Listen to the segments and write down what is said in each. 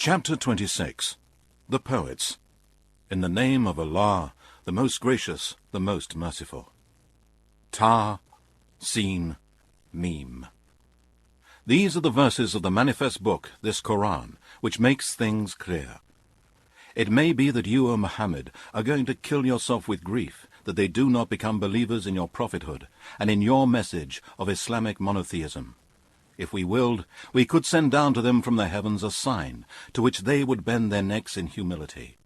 Chapter 26. The Poets. In the name of Allah, the most gracious, the most merciful. Ta, Sin, Mim. These are the verses of the manifest book, this Quran, which makes things clear. It may be that you, O Muhammad, are going to kill yourself with grief that they do not become believers in your prophethood and in your message of Islamic monotheism. If we willed, we could send down to them from the heavens a sign to which they would bend their necks in humility.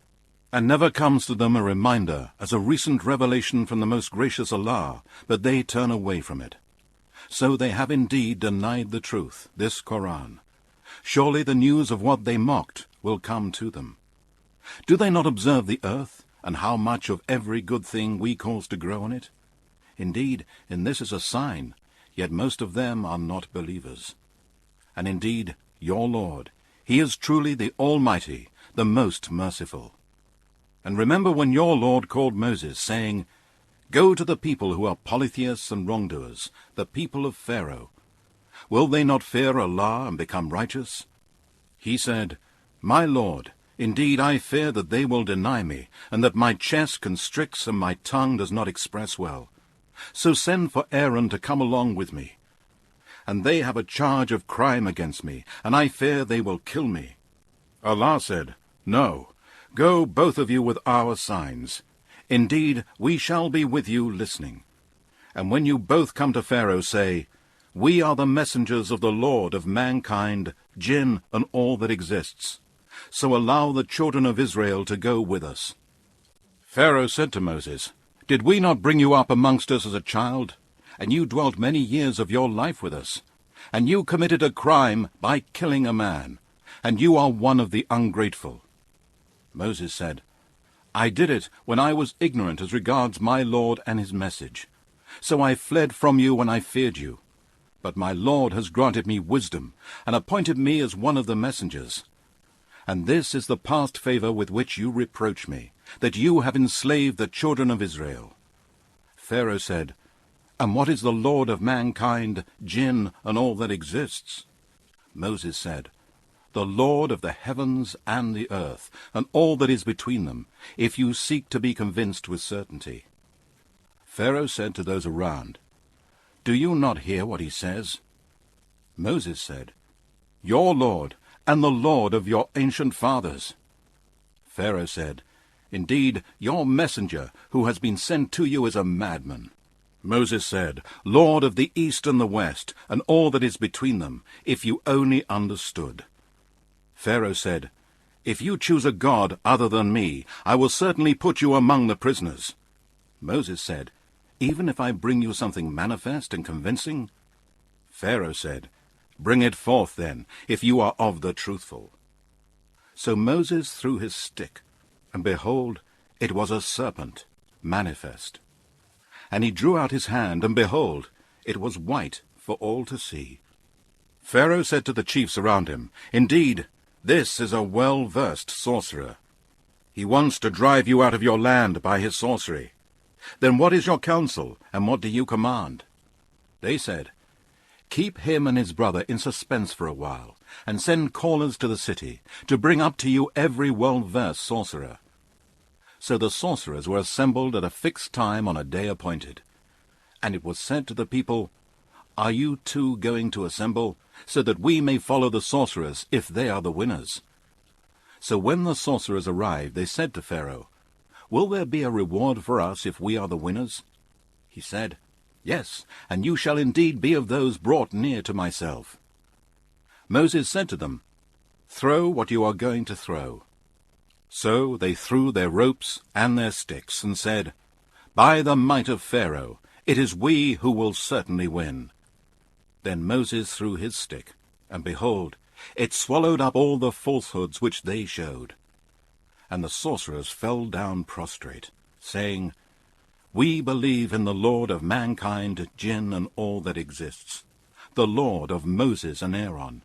And never comes to them a reminder as a recent revelation from the most gracious Allah, but they turn away from it. So they have indeed denied the truth, this Quran. Surely the news of what they mocked will come to them. Do they not observe the earth, and how much of every good thing we cause to grow on it? Indeed, in this is a sign, yet most of them are not believers. And indeed, your Lord, He is truly the Almighty, the most merciful. And remember when your Lord called Moses, saying, Go to the people who are polytheists and wrongdoers, the people of Pharaoh. Will they not fear Allah and become righteous? He said, My Lord, indeed I fear that they will deny me, and that my chest constricts and my tongue does not express well. So send for Aaron to come along with me. And they have a charge of crime against me, and I fear they will kill me. Allah said, No, go both of you with our signs. Indeed, we shall be with you listening. And when you both come to Pharaoh, say, We are the messengers of the Lord of mankind, jinn, and all that exists. So allow the children of Israel to go with us. Pharaoh said to Moses, Did we not bring you up amongst us as a child? And you dwelt many years of your life with us. And you committed a crime by killing a man. And you are one of the ungrateful. Moses said, I did it when I was ignorant as regards my Lord and his message. So I fled from you when I feared you. But my Lord has granted me wisdom, and appointed me as one of the messengers. And this is the past favor with which you reproach me, that you have enslaved the children of Israel. Pharaoh said, And what is the Lord of mankind, jinn, and all that exists? Moses said, The Lord of the heavens and the earth, and all that is between them, if you seek to be convinced with certainty. Pharaoh said to those around, Do you not hear what he says? Moses said, Your Lord, and the Lord of your ancient fathers. Pharaoh said, Indeed, your messenger, who has been sent to you, is a madman. Moses said, Lord of the east and the west, and all that is between them, if you only understood. Pharaoh said, If you choose a god other than me, I will certainly put you among the prisoners. Moses said, Even if I bring you something manifest and convincing? Pharaoh said, Bring it forth then, if you are of the truthful. So Moses threw his stick, and behold, it was a serpent, manifest. And he drew out his hand, and behold, it was white for all to see. Pharaoh said to the chiefs around him, Indeed, this is a well-versed sorcerer. He wants to drive you out of your land by his sorcery. Then what is your counsel, and what do you command? They said, Keep him and his brother in suspense for a while, and send callers to the city, to bring up to you every well-versed sorcerer. So the sorcerers were assembled at a fixed time on a day appointed. And it was said to the people, Are you too going to assemble, so that we may follow the sorcerers, if they are the winners? So when the sorcerers arrived, they said to Pharaoh, Will there be a reward for us if we are the winners? He said, Yes, and you shall indeed be of those brought near to myself. Moses said to them, Throw what you are going to throw. So they threw their ropes and their sticks, and said, By the might of Pharaoh, it is we who will certainly win. Then Moses threw his stick, and behold, it swallowed up all the falsehoods which they showed. And the sorcerers fell down prostrate, saying, We believe in the Lord of mankind, jinn, and all that exists, the Lord of Moses and Aaron.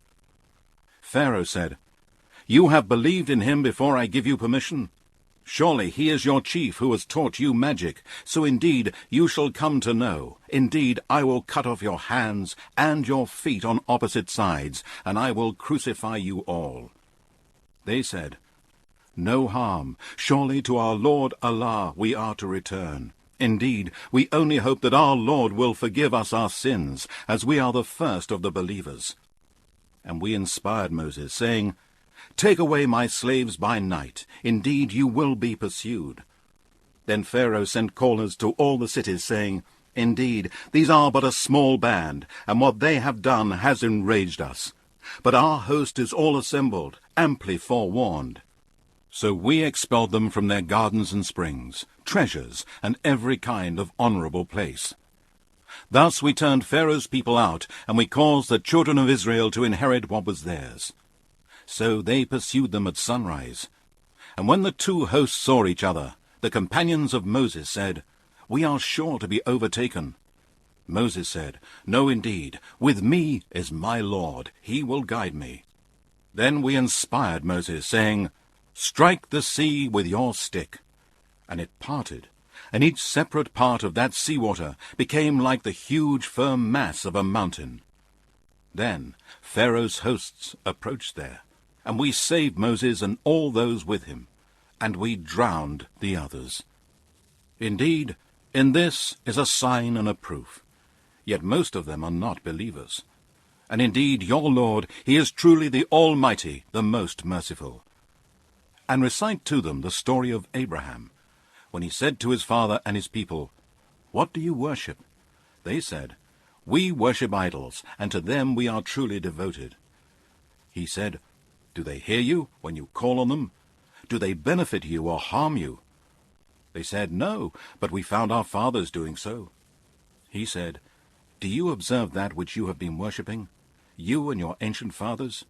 Pharaoh said, You have believed in him before I give you permission? Surely he is your chief who has taught you magic, so indeed you shall come to know. Indeed, I will cut off your hands and your feet on opposite sides, and I will crucify you all. They said, "No harm. Surely to our Lord Allah we are to return. Indeed, we only hope that our Lord will forgive us our sins, as we are the first of the believers." And we inspired Moses, saying, "Take away my slaves by night. Indeed, you will be pursued." Then Pharaoh sent callers to all the cities, saying, "Indeed, these are but a small band, and what they have done has enraged us. But our host is all assembled, amply forewarned." So we expelled them from their gardens and springs, treasures, and every kind of honorable place. Thus we turned Pharaoh's people out, and we caused the children of Israel to inherit what was theirs. So they pursued them at sunrise. And when the two hosts saw each other, the companions of Moses said, "We are sure to be overtaken." Moses said, "No, indeed, with me is my Lord. He will guide me." Then we inspired Moses, saying, "Strike the sea with your stick." And it parted, and each separate part of that sea-water became like the huge firm mass of a mountain. Then Pharaoh's hosts approached there, and we saved Moses and all those with him, and we drowned the others. Indeed, in this is a sign and a proof. Yet most of them are not believers. And indeed, your Lord, he is truly the Almighty, the most merciful. And recite to them the story of Abraham, when he said to his father and his people, "What do you worship?" They said, "We worship idols, and to them we are truly devoted." He said, "Do they hear you when you call on them? Do they benefit you or harm you?" They said, "No, but we found our fathers doing so." He said, "Do you observe that which you have been worshipping, you and your ancient fathers?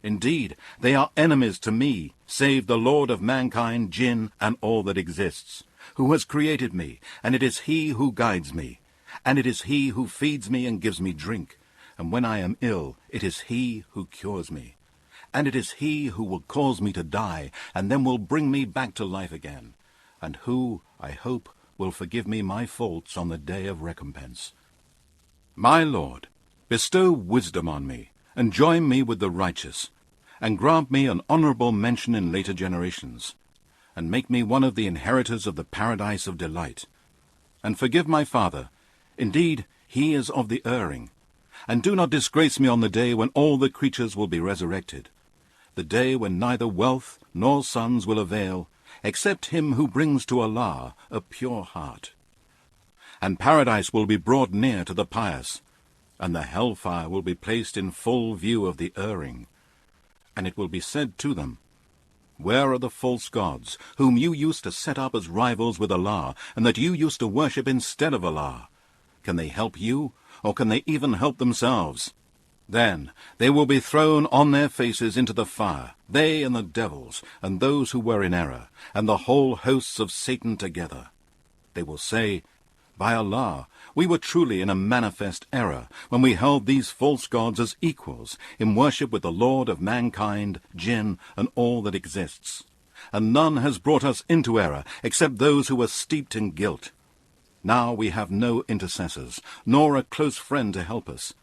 Indeed, they are enemies to me, save the Lord of mankind, jinn, and all that exists, who has created me, and it is he who guides me, and it is he who feeds me and gives me drink, and when I am ill, it is he who cures me, and it is he who will cause me to die, and then will bring me back to life again, and who, I hope, will forgive me my faults on the day of recompense. My Lord, bestow wisdom on me, and join me with the righteous, and grant me an honorable mention in later generations, and make me one of the inheritors of the paradise of delight. And forgive my father, indeed he is of the erring, and do not disgrace me on the day when all the creatures will be resurrected, the day when neither wealth nor sons will avail, except him who brings to Allah a pure heart. And paradise will be brought near to the pious, and the hellfire will be placed in full view of the erring. And it will be said to them, "Where are the false gods, whom you used to set up as rivals with Allah, and that you used to worship instead of Allah? Can they help you, or can they even help themselves?" Then they will be thrown on their faces into the fire, they and the devils, and those who were in error, and the whole hosts of Satan together. They will say, "By Allah, we were truly in a manifest error when we held these false gods as equals in worship with the Lord of mankind, jinn, and all that exists. And none has brought us into error except those who were steeped in guilt. Now we have no intercessors, nor a close friend to help us.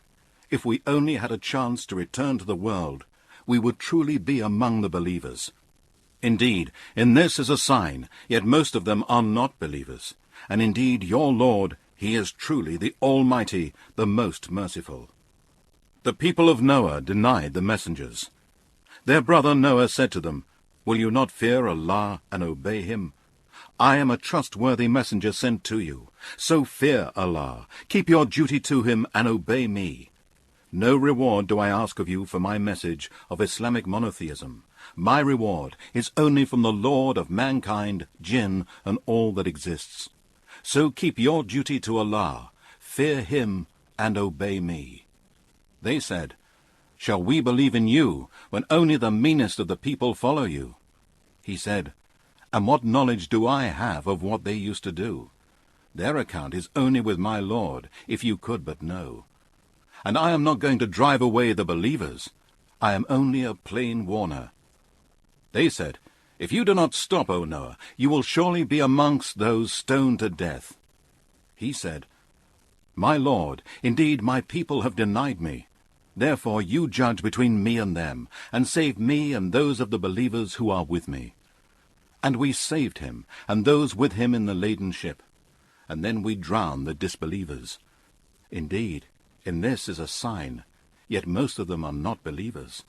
If we only had a chance to return to the world, we would truly be among the believers. Indeed, in this is a sign, yet most of them are not believers. And indeed, your Lord, he is truly the Almighty, the most merciful." The people of Noah denied the messengers. Their brother Noah said to them, "Will you not fear Allah and obey him? I am a trustworthy messenger sent to you. So fear Allah, keep your duty to him, and obey me. No reward do I ask of you for my message of Islamic monotheism. My reward is only from the Lord of mankind, jinn, and all that exists. So keep your duty to Allah, fear him, and obey me." They said, "Shall we believe in you, when only the meanest of the people follow you?" He said, "And what knowledge do I have of what they used to do? Their account is only with my Lord, if you could but know. And I am not going to drive away the believers. I am only a plain warner." They said, "If you do not stop, O Noah, you will surely be amongst those stoned to death." He said, "My Lord, indeed my people have denied me. Therefore you judge between me and them, and save me and those of the believers who are with me. And we saved him, and those with him in the laden ship. And then we drowned the disbelievers. Indeed, in this is a sign, yet most of them are not believers.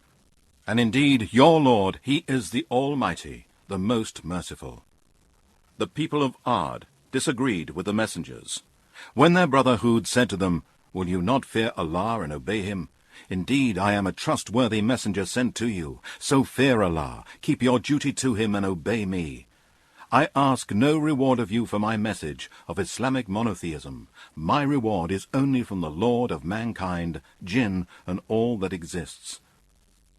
And indeed, your Lord, he is the Almighty, the most merciful. The people of Ard disagreed with the messengers. When their brother Hud said to them, Will you not fear Allah and obey him? Indeed, I am a trustworthy messenger sent to you. So fear Allah, keep your duty to him and obey me. I ask no reward of you for my message of Islamic monotheism. My reward is only from the Lord of mankind, jinn, and all that exists.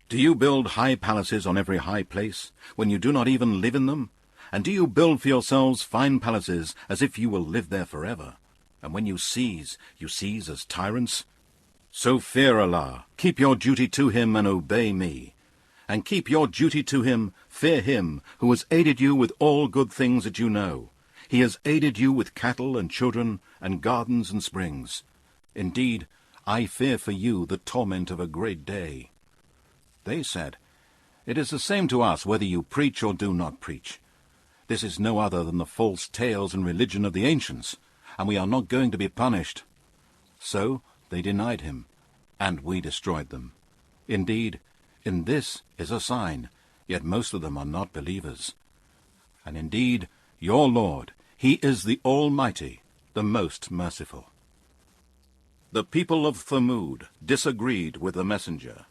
Do you build high palaces on every high place, when you do not even live in them? And do you build for yourselves fine palaces as if you will live there forever? And when you seize as tyrants? So fear Allah, keep your duty to him and obey me. And keep your duty to him, fear him, who has aided you with all good things that you know. He has aided you with cattle and children, and gardens and springs. Indeed, I fear for you the torment of a great day. They said, It is the same to us whether you preach or do not preach. This is no other than the false tales and religion of the ancients, and we are not going to be punished. So they denied him, and we destroyed them. Indeed, in this is a sign, yet most of them are not believers. And indeed, your Lord, he is the Almighty, the most merciful. The people of Thamud disagreed with the messenger.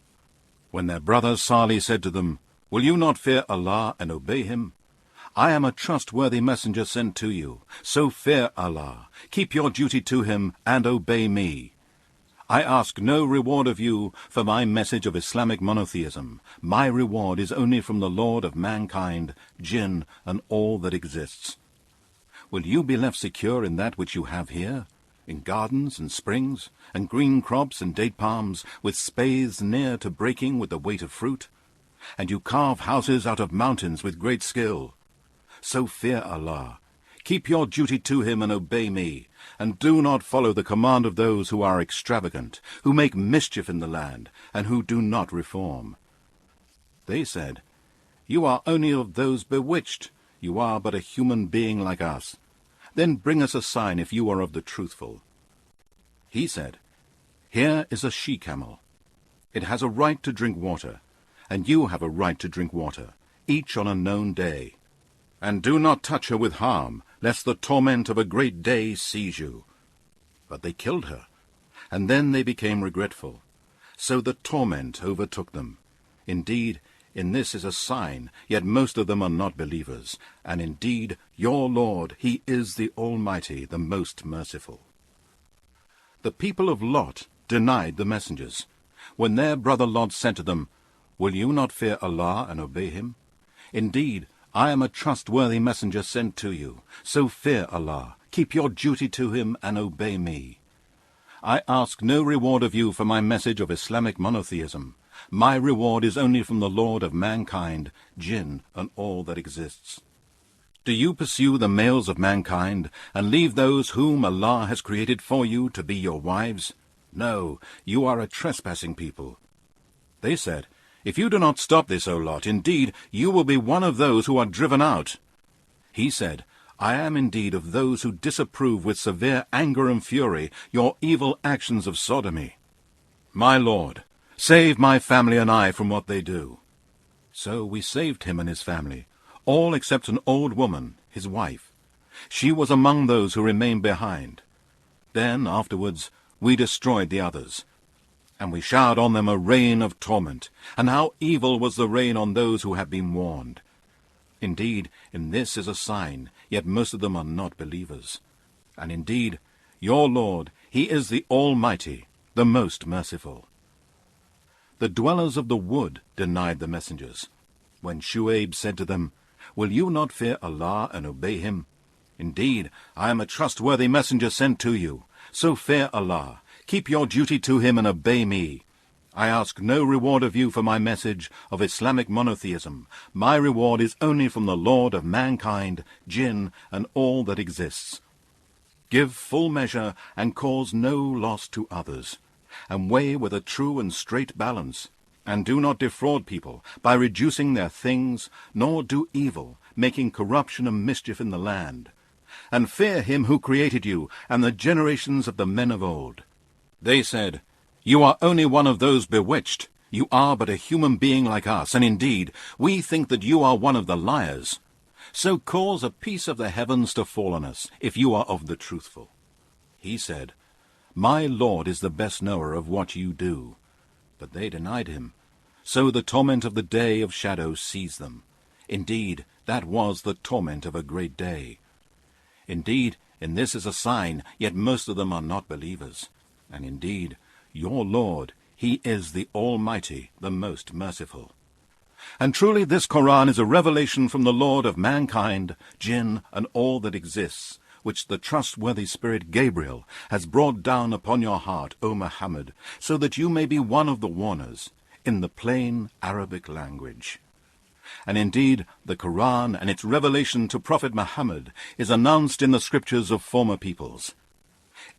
When their brother Salih said to them, Will you not fear Allah and obey him? I am a trustworthy messenger sent to you, so fear Allah, keep your duty to him, and obey me. I ask no reward of you for my message of Islamic monotheism. My reward is only from the Lord of mankind, jinn, and all that exists. Will you be left secure in that which you have here, in gardens and springs, and green crops and date palms, with spathes near to breaking with the weight of fruit? And you carve houses out of mountains with great skill. So fear Allah, keep your duty to him and obey me, and do not follow the command of those who are extravagant, who make mischief in the land, and who do not reform. They said, You are only of those bewitched. You are but a human being like us. Then bring us a sign if you are of the truthful. He said, Here is a she-camel. It has a right to drink water, and you have a right to drink water, each on a known day. And do not touch her with harm, lest the torment of a great day seize you. But they killed her, and then they became regretful. So the torment overtook them. Indeed, in this is a sign, yet most of them are not believers. And indeed, your Lord, he is the Almighty, the most merciful. The people of Lot denied the messengers. When their brother Lot said to them, Will you not fear Allah and obey him? Indeed, I am a trustworthy messenger sent to you, so fear Allah, keep your duty to him, and obey me. I ask no reward of you for my message of Islamic monotheism. My reward is only from the Lord of mankind, jinn, and all that exists. Do you pursue the males of mankind, and leave those whom Allah has created for you to be your wives? No, you are a trespassing people. They said, If you do not stop this, O Lot, indeed, you will be one of those who are driven out. He said, I am indeed of those who disapprove with severe anger and fury your evil actions of sodomy. My Lord, save my family and I from what they do. So we saved him and his family, all except an old woman, his wife. She was among those who remained behind. Then, afterwards, we destroyed the others. And we showered on them a rain of torment, and how evil was the rain on those who have been warned. Indeed, in this is a sign, yet most of them are not believers. And indeed, your Lord, he is the Almighty, the most merciful. The dwellers of the wood denied the messengers. When Shuaib said to them, Will you not fear Allah and obey him? Indeed, I am a trustworthy messenger sent to you, so fear Allah. Keep your duty to him and obey me. I ask no reward of you for my message of Islamic monotheism. My reward is only from the Lord of mankind, jinn, and all that exists. Give full measure and cause no loss to others. and weigh with a true and straight balance, and do not defraud people by reducing their things, nor do evil, making corruption and mischief in the land. And fear him who created you, and the generations of the men of old. They said, You are only one of those bewitched. You are but a human being like us, and indeed, we think that you are one of the liars. So cause a piece of the heavens to fall on us, if you are of the truthful. He said, My Lord is the best knower of what you do. But they denied him. So the torment of the day of shadow seized them. Indeed, that was the torment of a great day. Indeed, in this is a sign, yet most of them are not believers. And indeed, your Lord, he is the Almighty, the most merciful. And truly this Quran is a revelation from the Lord of mankind, jinn, and all that exists, which the trustworthy spirit Gabriel has brought down upon your heart, O Muhammad, so that you may be one of the warners, in the plain Arabic language. And indeed, the Quran and its revelation to Prophet Muhammad is announced in the scriptures of former peoples.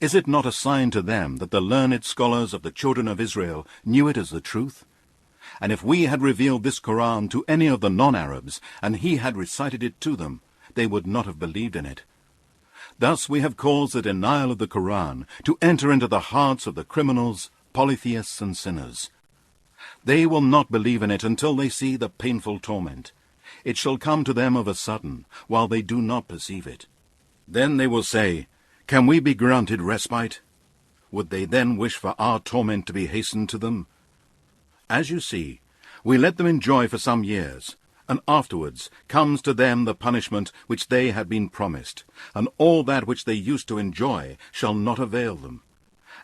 Is it not a sign to them that the learned scholars of the children of Israel knew it as the truth? And if we had revealed this Quran to any of the non-Arabs, and he had recited it to them, they would not have believed in it. Thus we have caused the denial of the Quran to enter into the hearts of the criminals, polytheists, and sinners. They will not believe in it until they see the painful torment. It shall come to them of a sudden, while they do not perceive it. Then they will say, Can we be granted respite? Would they then wish for our torment to be hastened to them? As you see, we let them enjoy for some years, and afterwards comes to them the punishment which they had been promised, and all that which they used to enjoy shall not avail them.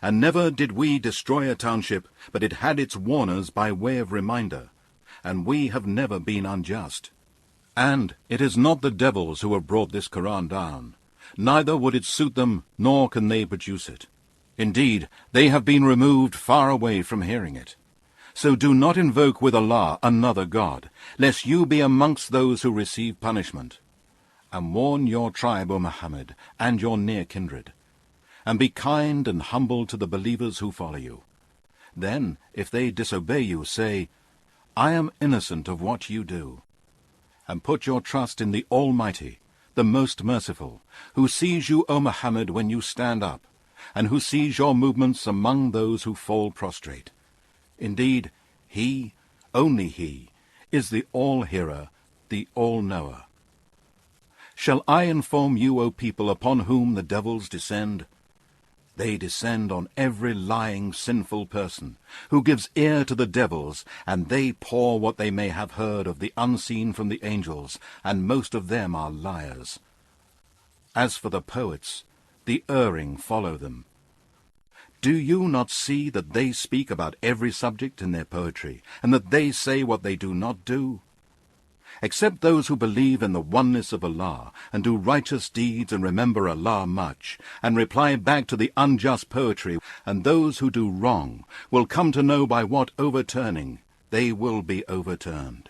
And never did we destroy a township, but it had its warners by way of reminder, and we have never been unjust. And it is not the devils who have brought this Quran down, neither would it suit them, nor can they produce it. Indeed, they have been removed far away from hearing it. So do not invoke with Allah another God, lest you be amongst those who receive punishment. And warn your tribe, O Muhammad, and your near kindred. And be kind and humble to the believers who follow you. Then, if they disobey you, say, I am innocent of what you do. And put your trust in the Almighty, the most merciful, who sees you, O Muhammad, when you stand up, and who sees your movements among those who fall prostrate. Indeed, he, only he, is the all-hearer, the all-knower. Shall I inform you, O people, upon whom the devils descend? They descend on every lying, sinful person, who gives ear to the devils, and they pour what they may have heard of the unseen from the angels, and most of them are liars. As for the poets, the erring follow them. Do you not see that they speak about every subject in their poetry, and that they say what they do not do? Except those who believe in the oneness of Allah, and do righteous deeds and remember Allah much, and reply back to the unjust poetry, and those who do wrong will come to know by what overturning they will be overturned.